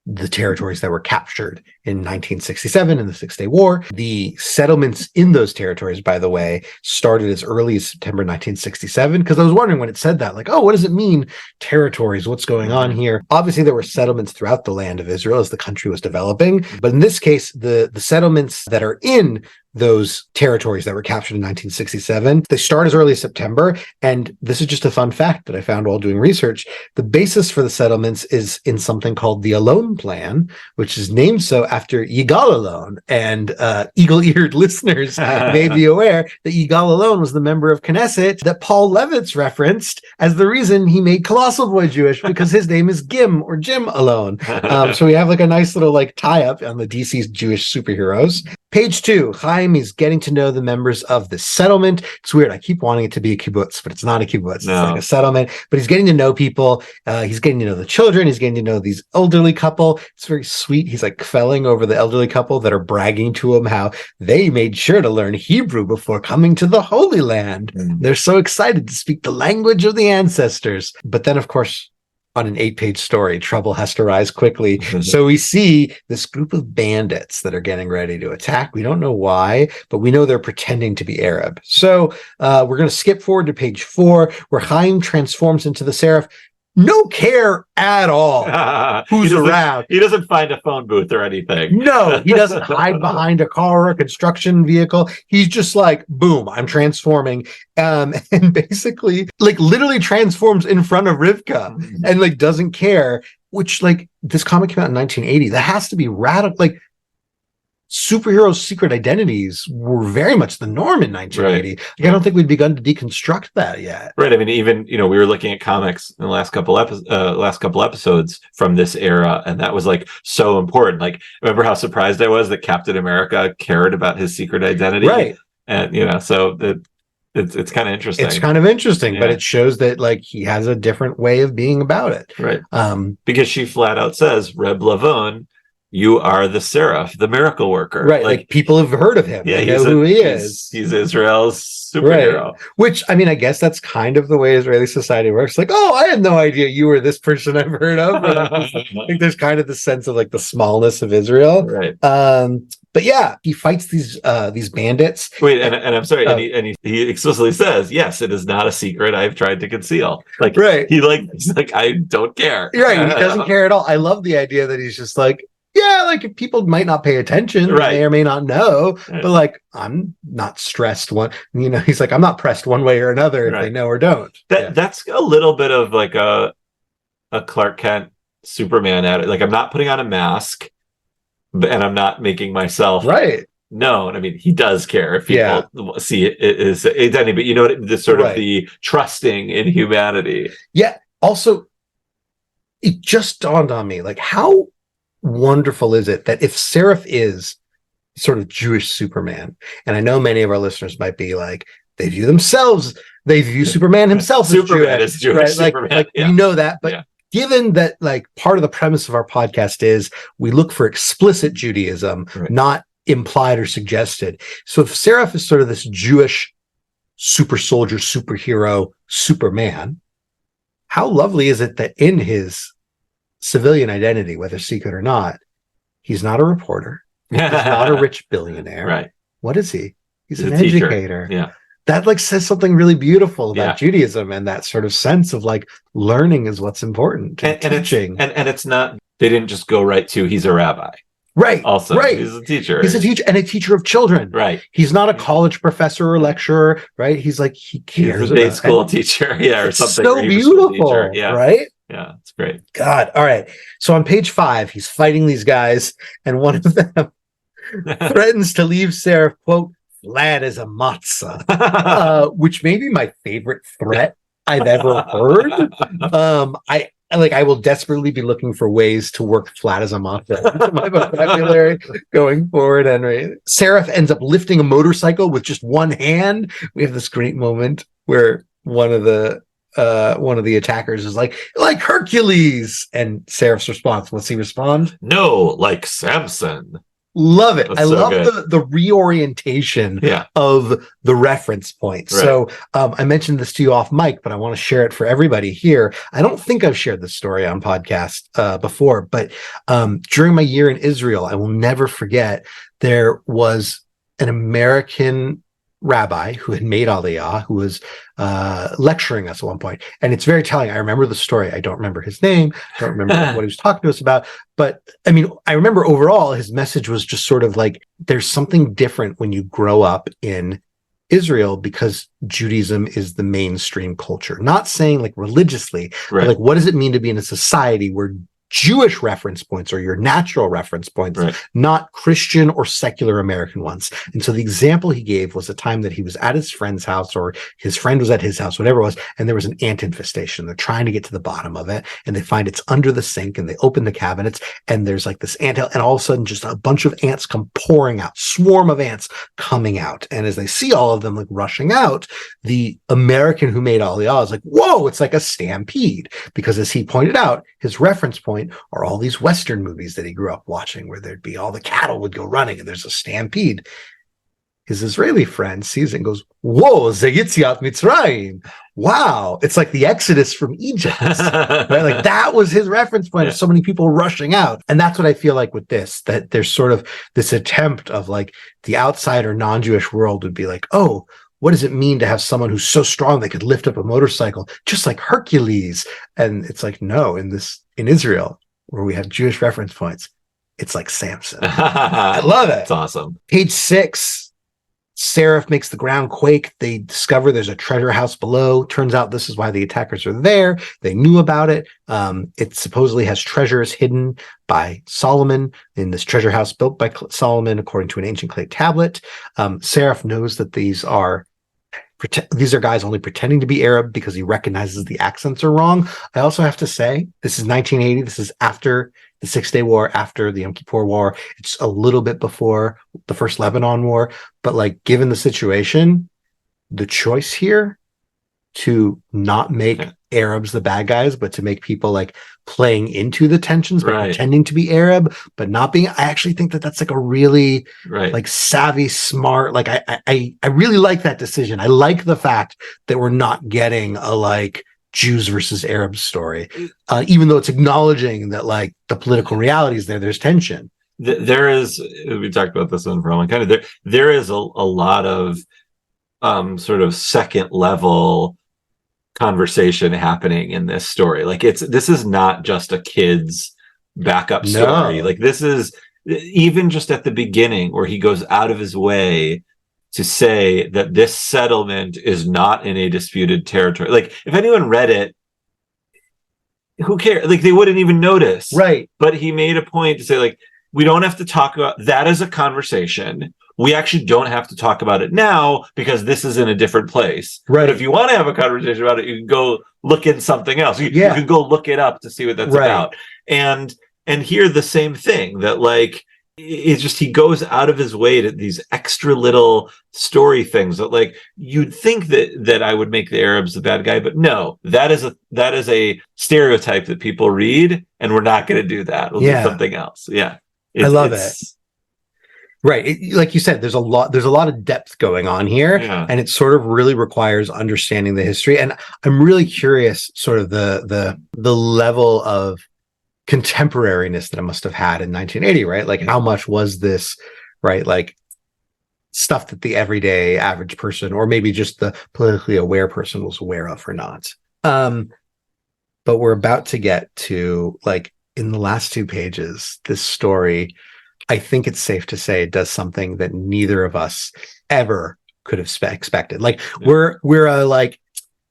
the territories that were captured in 1967 in the Six-Day War. The settlements in those territories, by the way, started as early as September 1967, because I was wondering when it said that, like, oh, what does it mean, territories? What's going on here? Obviously, there were settlements throughout the land of Israel as the country was developing. But in this case, the settlements that are in those territories that were captured in 1967, they start as early as September. And this is just a fun fact that I found while doing research. The basis for the settlements is in something called the Alon Plan, which is named so after Yigal Alon. And eagle-eared listeners may be aware that Yigal Alon was the member of Knesset that Paul Levitz referenced as the reason he made Colossal Boy Jewish, because his name is Gim or Jim Alon. So we have like a nice little like tie-up on the DC's Jewish superheroes. Page 2, Chaim is getting to know the members of the settlement. It's weird. I keep wanting it to be a kibbutz, but it's not a kibbutz. No. It's like a settlement. But he's getting to know people. He's getting to know the children. He's getting to know these elderly couple. It's very sweet. He's like felling over the elderly couple that are bragging to him how they made sure to learn Hebrew before coming to the Holy Land. They're so excited to speak the language of the ancestors. But then, of course, on an 8-page story, trouble has to rise quickly. So we see this group of bandits that are getting ready to attack. We don't know why, but we know they're pretending to be Arab. So we're going to skip forward to page 4, where Chaim transforms into the Seraph. No care at all who's around. He doesn't find a phone booth or anything. No, he doesn't hide behind a car or a construction vehicle. He's just like, boom, I'm transforming. And basically, like, literally transforms in front of Rivka and like doesn't care, which, like, this comic came out in 1980. That has to be radical. Like, superhero secret identities were very much the norm in 1980. Right. Like, I don't think we'd begun to deconstruct that yet. Right. I mean, even, we were looking at comics in the last couple episodes from this era, and that was like so important. Like, remember how surprised I was that Captain America cared about his secret identity? Right. And so it's kind of interesting. It's kind of interesting, but it shows that like he has a different way of being about it. Right. Because she flat out says, Reb Lavon, you are the Seraph, the miracle worker. Right. Like people have heard of him. Yeah, they know who he is. He's Israel's superhero. Right. Which, I mean, I guess that's kind of the way Israeli society works. Like, oh, I had no idea you were this person I've heard of. I think there's kind of the sense of like the smallness of Israel. Right. But yeah, he fights these bandits. Wait, and I'm sorry, and he explicitly says, yes, it is not a secret I've tried to conceal. Like, right. He's like, I don't care. Right. He doesn't care at all. I love the idea that he's just like, yeah, like if people might not pay attention, right, may or may not know, but like I'm not stressed he's like, I'm not pressed one way or another if they know or don't. That's a little bit of like a Clark Kent Superman at it. Like, I'm not putting on a mask, and I'm not making myself known. I mean, he does care if people see it as identity, but the sort of the trusting in humanity. Yeah. Also, it just dawned on me, like, how wonderful is it that if Seraph is sort of Jewish Superman, and I know many of our listeners might be like, they view Superman himself as Superman is Jewish, right? Superman, we know that, but given that like part of the premise of our podcast is we look for explicit Judaism, not implied or suggested. So if Seraph is sort of this Jewish super soldier, superhero, Superman, how lovely is it that in his civilian identity, whether secret or not, he's not a reporter. He's not a rich billionaire. Right. What is he? He's an teacher. educator. Yeah. That like says something really beautiful about Judaism and that sort of sense of like learning is what's important. And teaching. And it's not, they didn't just go right to he's a rabbi. Right. Also, he's a teacher. He's a teacher and a teacher of children. Right. He's not a college professor or lecturer. Right. He's like, he cares. He's a day school teacher. Yeah. Or something. So beautiful. Yeah. Right. Yeah. It's great. God. All right. So on page 5, he's fighting these guys, and one of them threatens to leave Seraph, quote, flat as a matzah, which may be my favorite threat I've ever heard. I will desperately be looking for ways to work flat as a matzah into my vocabulary going forward, Henry. Seraph ends up lifting a motorcycle with just one hand. We have this great moment where one of the attackers is like Hercules, and Seraph's response, what's he respond? No, like Samson. Love it. That's I so love good. the reorientation of the reference point. Right. So I mentioned this to you off mic, but I want to share it for everybody here. I don't think I've shared this story on podcast before, but during my year in Israel, I will never forget, there was an American rabbi who had made Aliyah, who was lecturing us at one point. And it's very telling. I remember the story. I don't remember his name. I don't remember what he was talking to us about. But I mean, I remember overall his message was just sort of like, there's something different when you grow up in Israel because Judaism is the mainstream culture. Not saying like religiously, but like, what does it mean to be in a society where Jewish reference points are your natural reference points, not Christian or secular American ones. And so the example he gave was a time that he was at his friend's house, or his friend was at his house, whatever it was, and there was an ant infestation. They're trying to get to the bottom of it, and they find it's under the sink, and they open the cabinets, and there's like this ant hill, and all of a sudden just a bunch of ants come pouring out, swarm of ants coming out. And as they see all of them like rushing out, the American who made Aliyah is like, whoa, it's like a stampede. Because as he pointed out, his reference point are all these Western movies that he grew up watching, where there'd be all the cattle would go running and there's a stampede. His Israeli friend sees it and goes, whoa, ze Yitziat Mitzrayim. Wow, it's like the Exodus from Egypt. Right? Like that was his reference point of so many people rushing out. And that's what I feel like with this, that there's sort of this attempt of like the outsider non-Jewish world would be like, oh, what does it mean to have someone who's so strong they could lift up a motorcycle just like Hercules? And it's like, no, in Israel, where we have Jewish reference points, it's like Samson. I love it. It's awesome. Page 6, Seraph makes the ground quake. They discover there's a treasure house below. Turns out this is why the attackers are there. They knew about it. It supposedly has treasures hidden by Solomon in this treasure house built by Solomon, according to an ancient clay tablet. Seraph knows that these are guys only pretending to be Arab because he recognizes the accents are wrong. I also have to say, this is 1980. This is after the 6-Day War, after the Yom Kippur War. It's a little bit before the first Lebanon War. But like, given the situation, the choice here to not make Arabs the bad guys, but to make people like playing into the tensions, but pretending to be Arab, but not being, I actually think that that's like a really like savvy, smart, like I really like that decision. I like the fact that we're not getting a like Jews versus Arabs story, even though it's acknowledging that like the political realities there's tension. There is, we talked about this one for a long time. There is a lot of sort of second level conversation happening in this story. Like this is not just a kid's backup story. Like this is even just at the beginning where he goes out of his way to say that this settlement is not in a disputed territory. Like if anyone read it, who cares? Like they wouldn't even notice. Right. But he made a point to say like, we don't have to talk about that as a conversation. We actually don't have to talk about it now because this is in a different place. Right. But if you want to have a conversation about it, you can go look in something else. You can go look it up to see what that's about. And here the same thing, that like, it's just, he goes out of his way to these extra little story things that like, you'd think that I would make the Arabs the bad guy, but no, that is a stereotype that people read, and we're not going to do that. We'll do something else. Yeah. I love it. Right. Like you said, there's a lot of depth going on here, and it sort of really requires understanding the history. And I'm really curious sort of the level of contemporariness that it must have had in 1980, right? Like how much was this, right? Like stuff that the everyday average person, or maybe just the politically aware person, was aware of or not. But we're about to get to, like, in the last 2 pages, this story, I think it's safe to say, it does something that neither of us ever could have expected. Like we're like,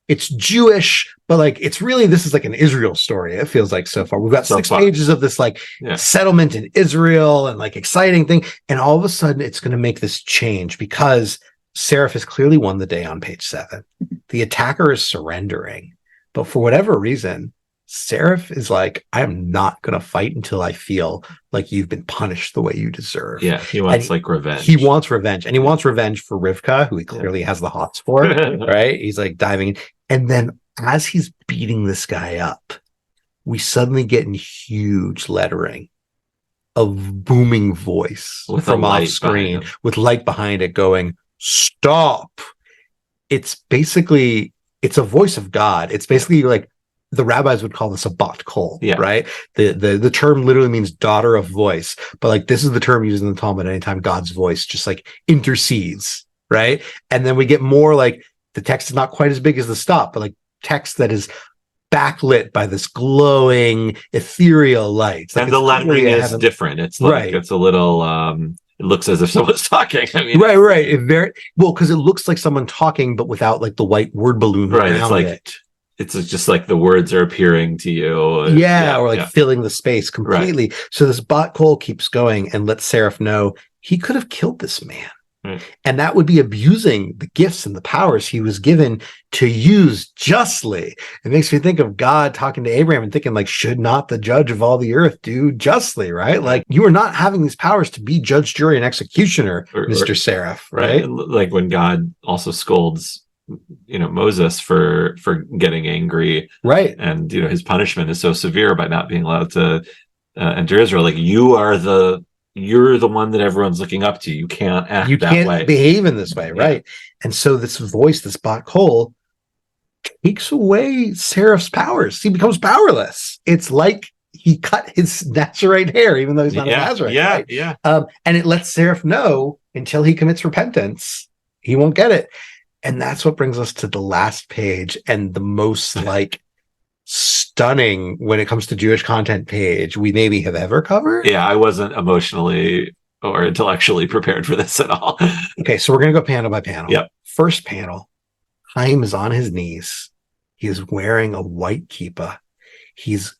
it's Jewish, but like, it's really, this is like an Israel story. It feels like so far we've got 6 pages of this like settlement in Israel and like exciting thing. And all of a sudden it's going to make this change because Seraph has clearly won the day on page 7. The attacker is surrendering, but for whatever reason, Seraph is like, I am not going to fight until I feel like you've been punished the way you deserve. Yeah, he wants like revenge. He wants revenge. And he wants revenge for Rivka, who he clearly has the hots for, right? He's like diving in. And then as he's beating this guy up, we suddenly get in huge lettering, a booming voice from off screen with light behind it going, "Stop." It's a voice of God. It's basically like the rabbis would call this a bat kol, right? The term literally means daughter of voice, but like this is the term used in the Talmud anytime God's voice just like intercedes, right? And then we get more like the text is not quite as big as the stop, but like text that is backlit by this glowing ethereal light. Like, and the lettering is different. It's like it's a little it looks as if someone's talking. I mean, right. It because it looks like someone talking, but without like the white word balloon around it's like it. It's just like the words are appearing to you. Or like filling the space completely. Right. So this bat kol keeps going and lets Seraph know he could have killed this man. Right. And that would be abusing the gifts and the powers he was given to use justly. It makes me think of God talking to Abraham and thinking like, should not the judge of all the earth do justly, right? Like you are not having these powers to be judge, jury, and executioner, Mr. Seraph, right? Like when God also scolds Moses for getting angry, right? And his punishment is so severe by not being allowed to enter Israel. Like you're the one that everyone's looking up to. You can't act that way. You can't behave in this way, right? And so this voice, this bat kol, takes away Seraph's powers. He becomes powerless. It's like he cut his Nazarite hair, even though he's not a Nazarite. And it lets Seraph know until he commits repentance, he won't get it. And that's what brings us to the last page and the most like stunning when it comes to Jewish content page we maybe have ever covered. Yeah, I wasn't emotionally or intellectually prepared for this at all. Okay, so we're going to go panel by panel. Yep. First panel, Chaim is on his knees. He is wearing a white kippah. He's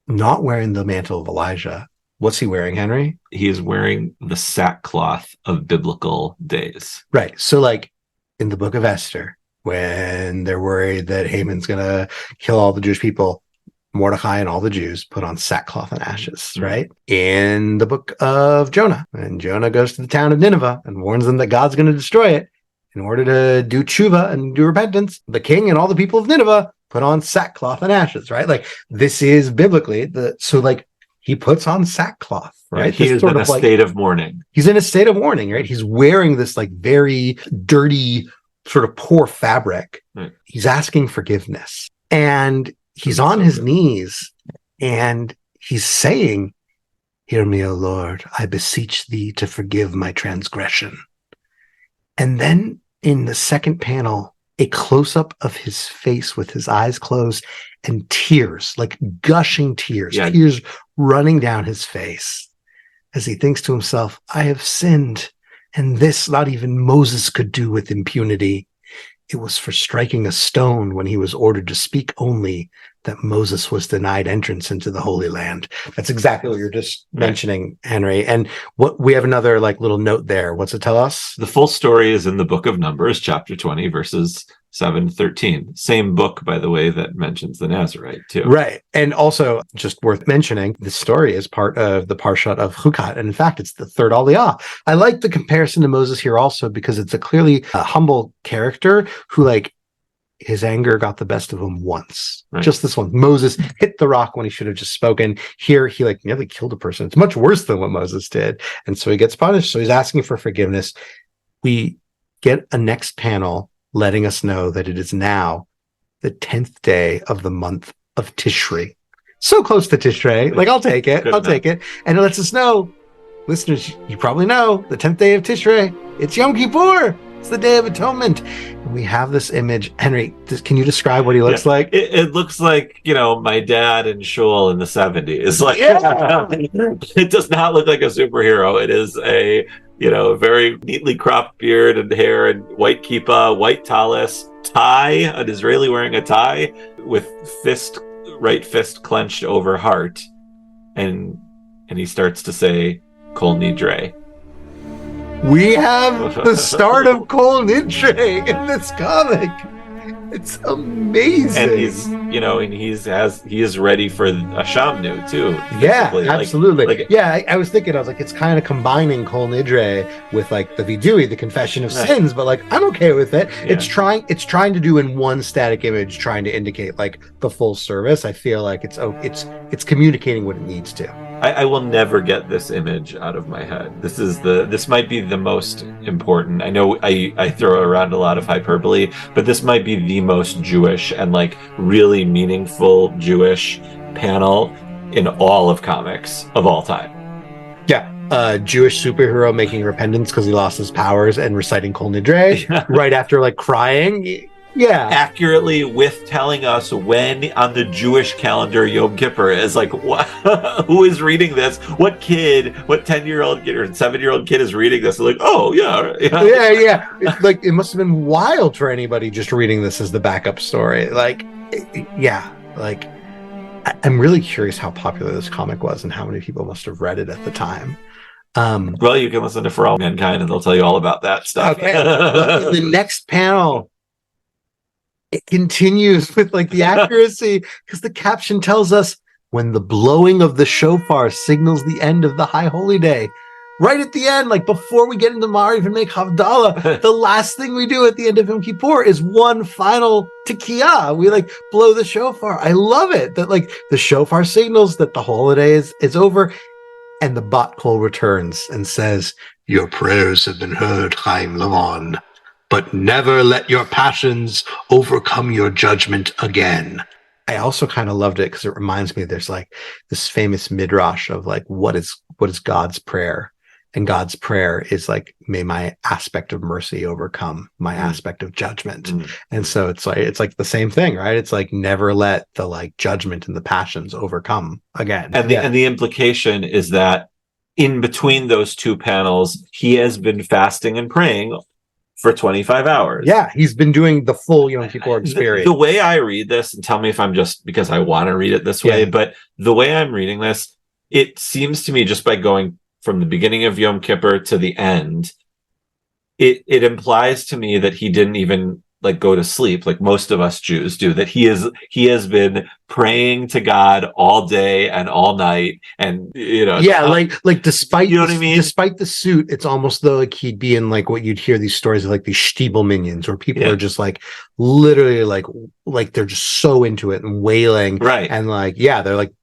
not wearing the mantle of Elijah. What's he wearing, Henry? He is wearing the sackcloth of biblical days. Right. So like in the book of Esther, when they're worried that Haman's going to kill all the Jewish people, Mordecai and all the Jews put on sackcloth and ashes, right? In the book of Jonah, when Jonah goes to the town of Nineveh and warns them that God's going to destroy it, in order to do tshuva and do repentance, the king and all the people of Nineveh put on sackcloth and ashes, right? Like this is biblically he puts on sackcloth, right? He is in a state of mourning. He's in a state of mourning, right? He's wearing this like very dirty, sort of poor fabric. Right. He's asking forgiveness. And he's on his knees and he's saying, "Hear me, O Lord, I beseech thee to forgive my transgression." And then in the second panel, a close-up of his face with his eyes closed and tears, like gushing tears, tears running down his face as he thinks to himself, "I have sinned, and this not even Moses could do with impunity. It was for striking a stone when he was ordered to speak only that Moses was denied entrance into the Holy Land." That's exactly what you're just mentioning, Henry. And what we have another like little note there. What's it tell us? The full story is in the book of Numbers, chapter 20, verses 7 to 13. Same book, by the way, that mentions the Nazarite too. Right. And also just worth mentioning, this story is part of the Parshat of Chukat. And in fact, it's the third Aliyah. I like the comparison to Moses here also because it's a clearly humble character who like his anger got the best of him once. Right. Just this one. Moses hit the rock when he should have just spoken. Here, he like nearly killed a person. It's much worse than what Moses did. And so he gets punished. So he's asking for forgiveness. We get a next panel letting us know that it is now the 10th day of the month of Tishrei. So close to Tishrei. Like, I'll take it. I'll take it. And it lets us know, listeners, you probably know, the 10th day of Tishrei, it's Yom Kippur. It's the Day of Atonement. And we have this image. Henry, can you describe what he looks like? It looks like, my dad in shul in the 70s. Like, it does not look like a superhero. It is a very neatly cropped beard and hair and white kippah, white talis, tie, an Israeli wearing a tie with right fist clenched over heart. And he starts to say, Kol Nidre. We have the start of Kol Nidre in this comic. It's amazing. And he is ready for a Shamnu too. Yeah, absolutely. I was thinking, it's kind of combining Kol Nidre with like the Vidui, the confession of sins, but like I'm okay with it. Yeah. It's trying to do in one static image, trying to indicate like the full service. I feel like it's communicating what it needs to. I will never get this image out of my head. This might be the most important. I know I throw around a lot of hyperbole, but this might be the most Jewish and like really meaningful Jewish panel in all of comics of all time. Yeah. Jewish superhero making repentance because he lost his powers and reciting Kol Nidre right after like crying. Yeah, accurately with telling us when on the Jewish calendar Yom Kippur is. Like, who is reading this? What 10-year-old kid or 7-year-old kid is reading this? Like, oh yeah. Like, it must have been wild for anybody just reading this as the backup story. Like, yeah, like I'm really curious how popular this comic was and how many people must have read it at the time. Well, you can listen to For All Mankind and they'll tell you all about that stuff. Okay. The next panel, it continues with like the accuracy because the caption tells us when the blowing of the shofar signals the end of the High Holy Day. Right at the end, like before we get into Ma'ariv and make Havdalah, the last thing we do at the end of Yom Kippur is one final Tekiyah. We like blow the shofar. I love it that like the shofar signals that the holiday is over. And the Bat Kol returns and says, "Your prayers have been heard, Chaim Lavon. But never let your passions overcome your judgment again." I also kind of loved it because it reminds me there's like this famous midrash of like what is God's prayer, and God's prayer is like, may my aspect of mercy overcome my aspect of judgment. And so it's like the same thing, right? It's like never let the like judgment and the passions overcome again. And the implication is that in between those two panels, he has been fasting and praying for 25 hours. Yeah, he's been doing the full Yom Kippur experience. The way I read this, and tell me if I'm just because I want to read it this way, but the way I'm reading this, it seems to me just by going from the beginning of Yom Kippur to the end, it implies to me that he didn't even like go to sleep like most of us Jews do, that he has been praying to God all day and all night, and like despite what I mean, despite the suit, it's almost though like he'd be in like what you'd hear these stories of like these Stiebel minions where people are just like literally like they're just so into it and wailing, right? And like they're like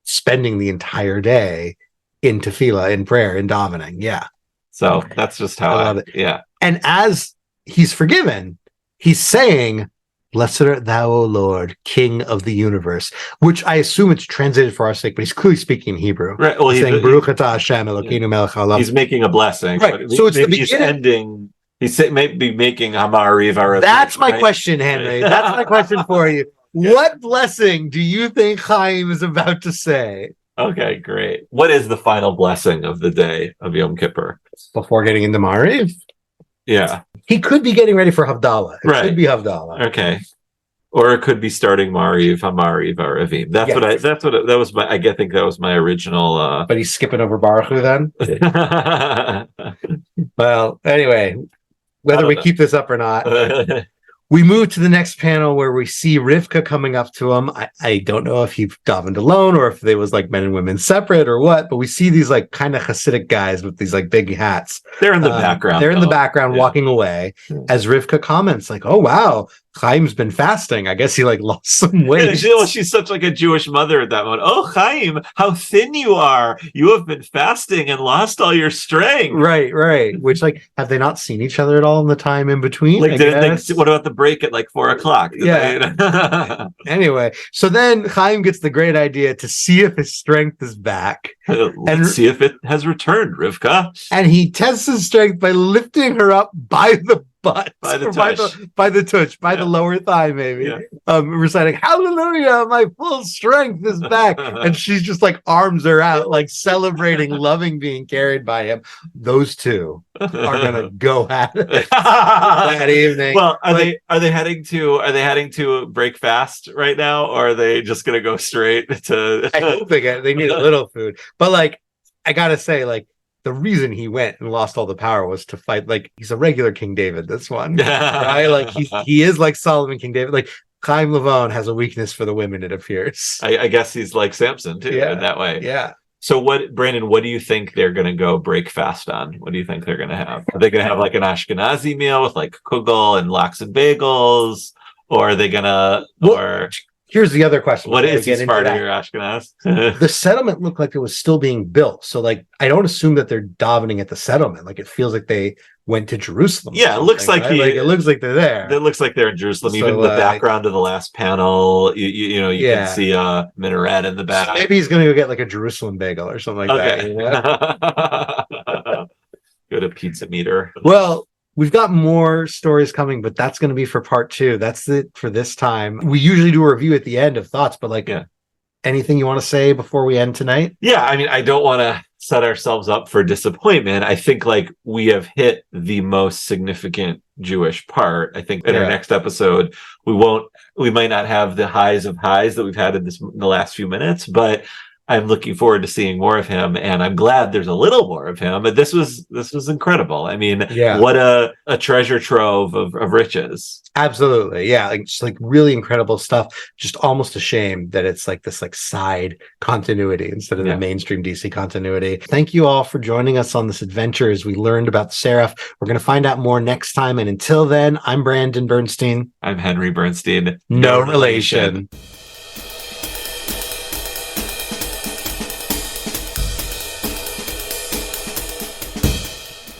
spending the entire day in tefillah, in prayer, in davening. Yeah, so that's just how I love it. Yeah, and as he's forgiven, he's saying, "Blessed art thou, O Lord, King of the universe," which I assume it's translated for our sake, but he's clearly speaking Hebrew. Right. Well, he's saying, "Baruch atah Hashem Elokeinu melech haolam." He's making a blessing. Right. So it's the beginning. He's ending. He's maybe making Hamariv. That's my question, Henry. That's my question for you. What blessing do you think Chaim is about to say? Okay, great. What is the final blessing of the day of Yom Kippur? Before getting into Ma'ariv? Yeah. He could be getting ready for Havdalah. It could be Havdalah. Okay. Or it could be starting Ma'ariv, Hamariv, or Avim. That was my, I think that was my original. But he's skipping over Baruch Hu then? Well, anyway, whether we keep this up or not. We move to the next panel where we see Rivka coming up to him. I don't know if he davened alone or if they was like men and women separate or what, but we see these like kind of Hasidic guys with these like big hats. They're in the background. They're in the background walking away as Rivka comments like, "Oh, wow, Chaim's been fasting. I guess he like lost some weight." She's such like a Jewish mother at that moment. "Oh, Chaim, how thin you are. You have been fasting and lost all your strength." Right. Which like, have they not seen each other at all in the time in between? Like, what about the break at like 4:00? Anyway, so then Chaim gets the great idea to see if his strength is back. Let's see if it has returned, Rivka. And he tests his strength by lifting her up by the butt, by the lower thigh, maybe. Reciting, "Hallelujah, my full strength is back." And she's just like arms are out, like celebrating, loving being carried by him. Those two are gonna go at it that evening. Well, are they heading to break fast right now, or are they just gonna go straight to? I hope they need a little food, but like I gotta say, like, the reason he went and lost all the power was to fight. Like, he's a regular King David, this one, right? Like he is like Solomon, King David. Like Chaim Lavon has a weakness for the women, it appears. I guess he's like Samson too, in that way. Yeah. So Brandon, what do you think they're going to go break fast on? What do you think they're going to have? Are they going to have like an Ashkenazi meal with like kugel and lox and bagels? Or are they going to, Here's the other question. What is Sephardi or Ashkenaz? The settlement looked like it was still being built. So like, I don't assume that they're davening at the settlement. Like it feels like they went to Jerusalem. Yeah, it looks like it looks like they're there. It looks like they're in Jerusalem. So, even the background of the last panel, you can see a minaret in the back. So maybe he's going to go get like a Jerusalem bagel or something like that. You know? Go to Pizza Meter. Well, we've got more stories coming, but that's going to be for part 2. That's it for this time. We usually do a review at the end of thoughts, but like, anything you want to say before we end tonight? Yeah, I mean, I don't want to set ourselves up for disappointment. I think like we have hit the most significant Jewish part. I think in our next episode, we might not have the highs of highs that we've had in the last few minutes, but I'm looking forward to seeing more of him, and I'm glad there's a little more of him. But this was incredible. I mean, what a treasure trove of riches. Absolutely. Yeah. Like just like really incredible stuff. Just almost a shame that it's like this like side continuity instead of the mainstream DC continuity. Thank you all for joining us on this adventure as we learned about the Seraph. We're going to find out more next time. And until then, I'm Brandon Bernstein. I'm Henry Bernstein. No relation.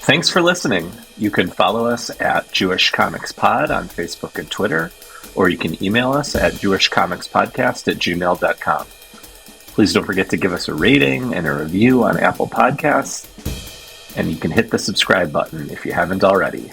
Thanks for listening. You can follow us at Jewish Comics Pod on Facebook and Twitter, or you can email us at jewishcomicspodcast@gmail.com. Please don't forget to give us a rating and a review on Apple Podcasts, and you can hit the subscribe button if you haven't already.